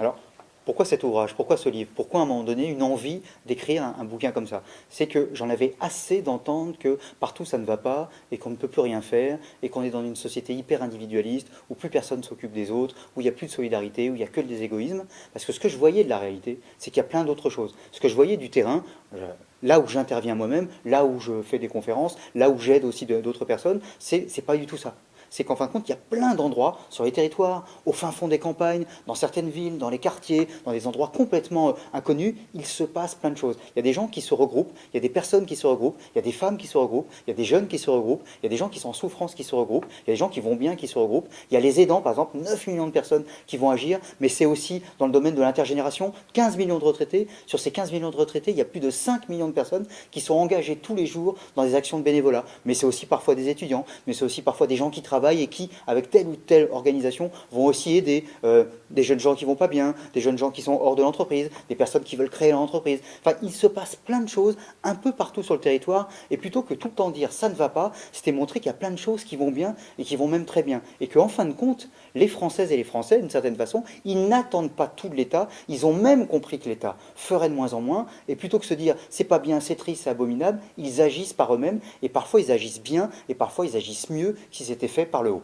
Alors, pourquoi cet ouvrage? Pourquoi ce livre? Pourquoi à un moment donné une envie d'écrire un bouquin comme ça? C'est que j'en avais assez d'entendre que partout ça ne va pas et qu'on ne peut plus rien faire et qu'on est dans une société hyper individualiste où plus personne s'occupe des autres, où il n'y a plus de solidarité, où il n'y a que des égoïsmes. Parce que ce que je voyais de la réalité, c'est qu'il y a plein d'autres choses. Ce que je voyais du terrain, là où j'interviens moi-même, là où je fais des conférences, là où j'aide aussi d'autres personnes, c'est pas du tout ça. C'est qu'en fin de compte, il y a plein d'endroits sur les territoires, au fin fond des campagnes, dans certaines villes, dans les quartiers, dans des endroits complètement inconnus, il se passe plein de choses. Il y a des gens qui se regroupent, il y a des personnes qui se regroupent, il y a des femmes qui se regroupent, il y a des jeunes qui se regroupent, il y a des gens qui sont en souffrance qui se regroupent, il y a des gens qui vont bien qui se regroupent, il y a les aidants, par exemple, 9 millions de personnes qui vont agir, mais c'est aussi dans le domaine de l'intergénération, 15 millions de retraités. Sur ces 15 millions de retraités, il y a plus de 5 millions de personnes qui sont engagées tous les jours dans des actions de bénévolat. Mais c'est aussi parfois des étudiants, mais c'est aussi parfois des gens qui travaillent et qui, avec telle ou telle organisation, vont aussi aider des jeunes gens qui vont pas bien, des jeunes gens qui sont hors de l'entreprise, des personnes qui veulent créer l'entreprise. Enfin, il se passe plein de choses un peu partout sur le territoire, et plutôt que tout le temps dire ça ne va pas, c'était montrer qu'il y a plein de choses qui vont bien et qui vont même très bien. Et qu'en fin de compte, les Françaises et les Français, d'une certaine façon, ils n'attendent pas tout de l'État, ils ont même compris que l'État ferait de moins en moins, et plutôt que se dire c'est pas bien, c'est triste, c'est abominable, ils agissent par eux-mêmes, et parfois ils agissent bien, et parfois ils agissent mieux si c'était fait par le haut.